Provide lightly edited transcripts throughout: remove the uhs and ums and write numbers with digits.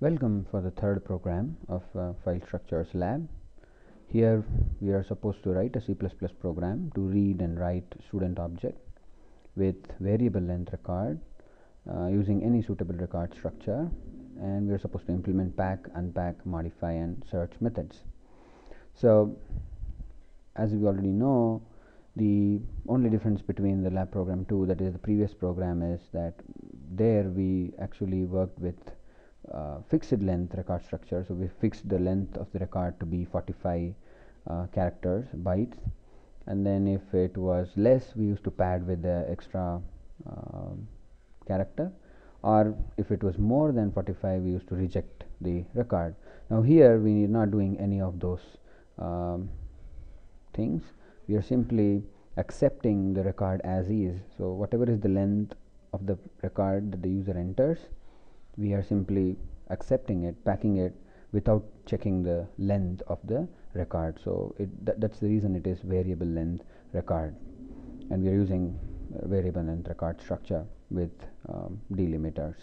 Welcome for the third program of File Structures Lab. Here we are supposed to write a C++ program to read and write student object with variable length record using any suitable record structure, and we are supposed to implement pack, unpack, modify and search methods. So as we already know, the only difference between the lab program 2, that is the previous program, is that there we actually worked with fixed length record structure. So we fixed the length of the record to be 45 characters, bytes, and then if it was less, we used to pad with the extra character, or if it was more than 45, we used to reject the record. Now here we are not doing any of those things. We are simply accepting the record as is. So whatever is the length of the record that the user enters, we are simply accepting it, packing it without checking the length of the record. So that's the reason it is variable length record, and we are using variable length record structure with delimiters.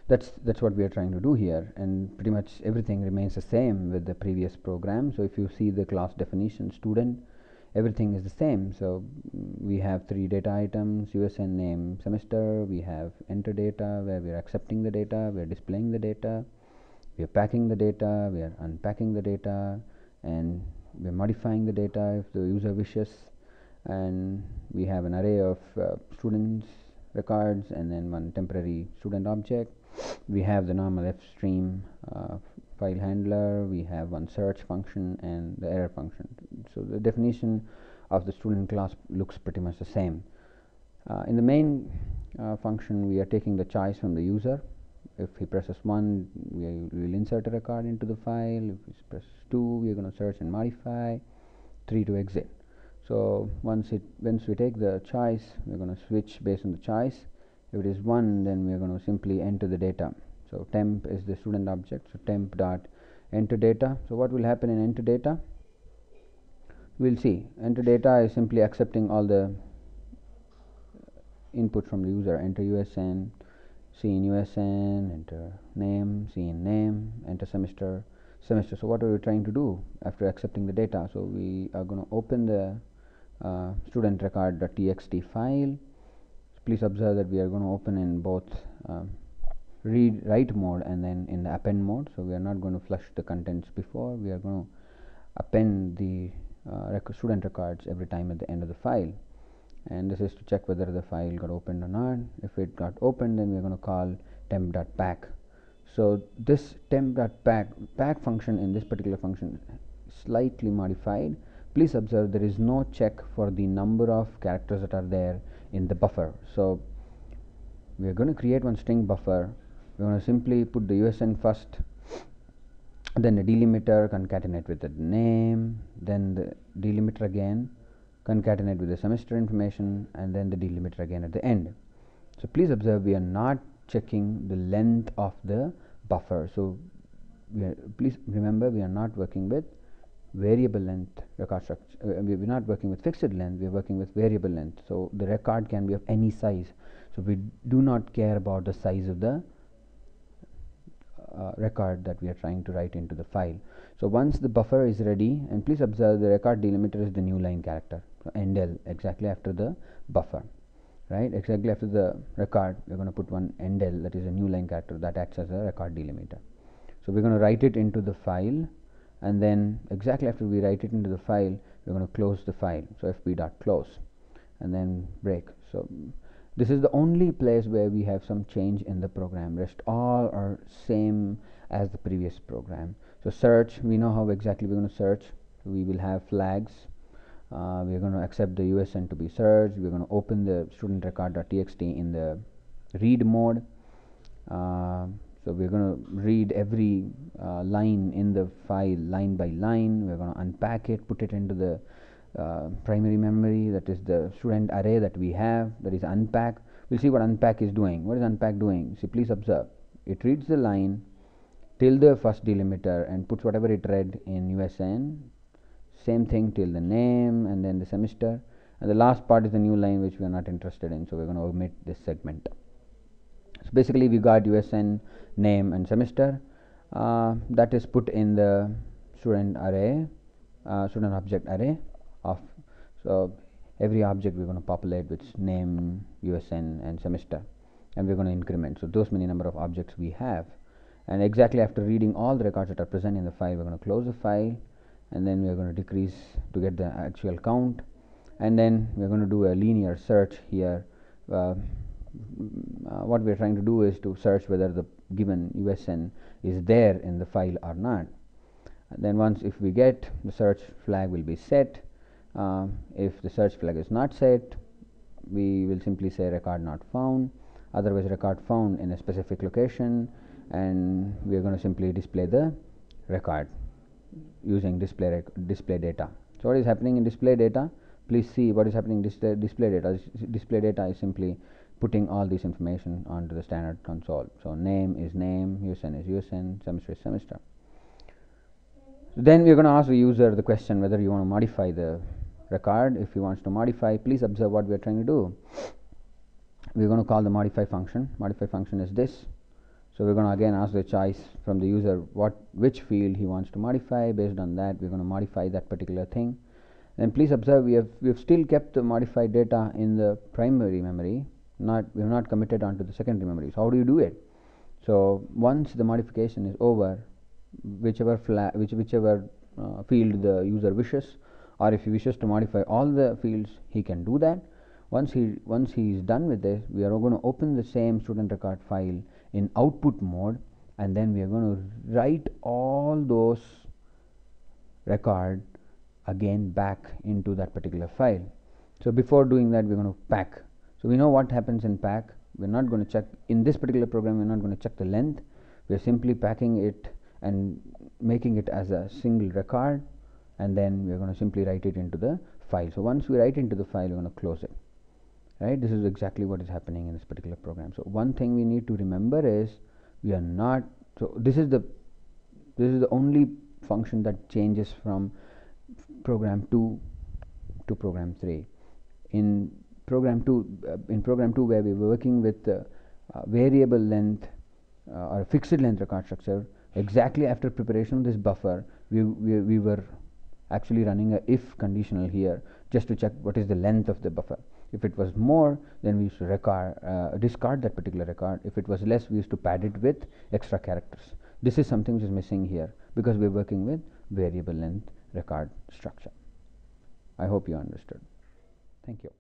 That's what we are trying to do here, and pretty much everything remains the same with the previous program. So if you see the class definition student, everything is the same. So we have 3 data items: USN, name, semester. We have enter data, where we are accepting the data, we are displaying the data, we are packing the data, we are unpacking the data, and we are modifying the data if the user wishes. And we have an array of students records, and then one temporary student object. We have the normal fstream file handler, we have one search function and the error function. So the definition of the student class looks pretty much the same. In the main function, we are taking the choice from the user. If he presses 1, we will insert a record into the file. If he presses 2, we are going to search and modify. 3 to exit. So once we take the choice, we are going to switch based on the choice. If it is 1, then we are going to simply enter the data. So temp is the student object, so temp dot enter data. So what will happen in enter data? We'll see. Enter data is simply accepting all the input from the user. Enter USN, C in USN, enter name, C in name, enter semester. So what are we trying to do after accepting the data? So we are going to open the student record.txt file. Please observe that we are going to open in both read write mode and then in the append mode. So we are not going to flush the contents before. We are going to append the student records every time at the end of the file, and this is to check whether the file got opened or not. If it got opened, then we are going to call temp.pack. So this temp.pack function in this particular function is slightly modified. Please observe there is no check for the number of characters that are there in the buffer. So we are going to create one string buffer. We are going to simply put the USN first, then the delimiter, concatenate with the name, then the delimiter again, concatenate with the semester information, and then the delimiter again at the end. So please observe we are not checking the length of the buffer. So please remember, we are not working with variable length record structure. We are not working with fixed length, we are working with variable length. So the record can be of any size. So we do not care about the size of the record that we are trying to write into the file. So once the buffer is ready, and please observe the record delimiter is the new line character, so endl, exactly after the buffer, right? Exactly after the record, we are going to put one endl, that is a new line character that acts as a record delimiter. So we are going to write it into the file, and then exactly after we write it into the file, we are going to close the file. So fb.close, and then break. So this is the only place where we have some change in the program. Rest all are same as the previous program. So search, we know how exactly we're going to search. So we will have flags. We're going to accept the USN to be searched. We're going to open the student record.txt in the read mode. So we're going to read every line in the file line by line. We're going to unpack it, put it into the primary memory, that is the student array that we have, that is unpack. We'll see what unpack is doing. What is unpack doing? See, please observe. It reads the line till the first delimiter and puts whatever it read in USN. Same thing till the name and then the semester. And the last part is the new line which we are not interested in. So we're going to omit this segment. So basically we got USN, name and semester, that is put in the student array, student object array of, so every object we're going to populate with name, USN and semester, and we're going to increment. So those many number of objects we have, and exactly after reading all the records that are present in the file, we're going to close the file, and then we're going to decrease to get the actual count, and then we're going to do a linear search here. What we're trying to do is to search whether the given USN is there in the file or not. And then once if we get, the search flag will be set. If the search flag is not set, we will simply say record not found, otherwise record found in a specific location, and we are going to simply display the record using display data. So what is happening in display data? Please see what is happening in display data. Display data is simply putting all this information onto the standard console. So name is name, USN is USN, semester is semester. Then we are going to ask the user the question whether you want to modify the record. If he wants to modify, please observe what we are trying to do. We are going to call the modify function. Modify function is this. So we're going to again ask the choice from the user which field he wants to modify. Based on that, we're going to modify that particular thing. And please observe we have still kept the modified data in the primary memory. We have not committed onto the secondary memory. So how do you do it? So once the modification is over, whichever field the user wishes, or if he wishes to modify all the fields, he can do that. Once he is done with this, we are going to open the same student record file in output mode, and then we are going to write all those record again back into that particular file. So before doing that, we're going to pack. So we know what happens in pack. We're not going to check in this particular program, we're not going to check the length. We're simply packing it and making it as a single record, and then we're going to simply write it into the file. So once we write into the file, we're going to close it. Right? This is exactly what is happening in this particular program. So one thing we need to remember is we are not, so this is the only function that changes from program 2 to program 3. In program 2 where we were working with variable length or fixed length record structure, exactly after preparation of this buffer, we were actually running a if conditional here just to check what is the length of the buffer. If it was more, then we used to discard that particular record. If it was less, we used to pad it with extra characters. This is something which is missing here because we are working with variable length record structure. I hope you understood. Thank you.